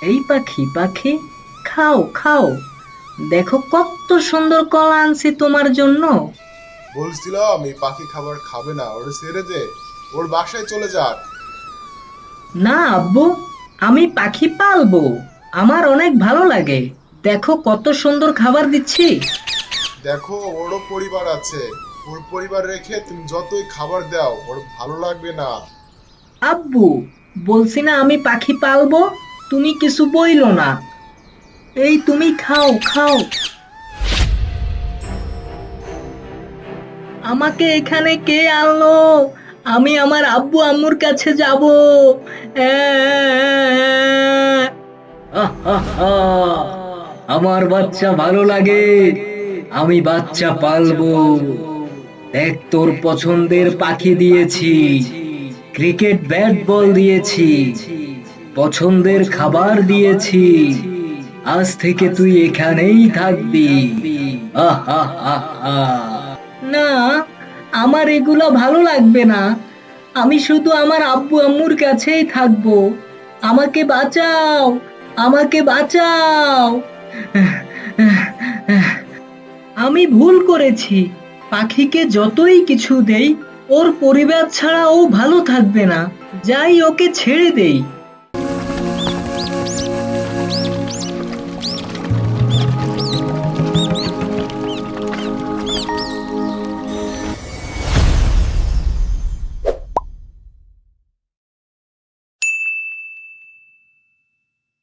এই পাখি পাখি, খাও খাও, দেখো কত সুন্দর কলা আনছি তোমার জন্য। বলছিলাম এই পাখি খাবার খাবে না, ওর ছেড়ে দে, ওর বাসায় চলে যাক। না আব্বু, আমি পাখি পালবো, আমার অনেক ভালো লাগে। দেখো কত সুন্দর খাবার দিচ্ছি। দেখো ওরও পরিবার আছে, ওর পরিবার রেখে তুমি যতই খাবার দাও ওর ভালো লাগবে না। আব্বু, বলছি না আমি পাখি পালবো, তুমি কিছু বইলো না। এই তুমি খাও খাও। আমাকে এখানে কে আনলো? আমি আমার আব্বু আম্মুর কাছে যাব। আমার বাচ্চা ভালো লাগে, আমি বাচ্চা পালবো। দেখ তোর পছন্দের পাখি দিয়েছি, ক্রিকেট ব্যাট বল দিয়েছি, পছন্দের খাবার দিয়েছি। আজ থেকে তুই এখানেই থাকবি। আহ আহ আহ আহ। না, আমার এগুলো ভালো লাগবে না। আমি শুধু আমার আব্বু আম্মুর কাছেই থাকবো। আমাকে বাঁচাও, আমাকে বাঁচাও। আমি ভুল করেছি। পাখিকে যতই কিছু দেই, ওর পরিবার ছাড়া ও ভালো থাকবে না। যাই, ওকে ছেড়ে দেই।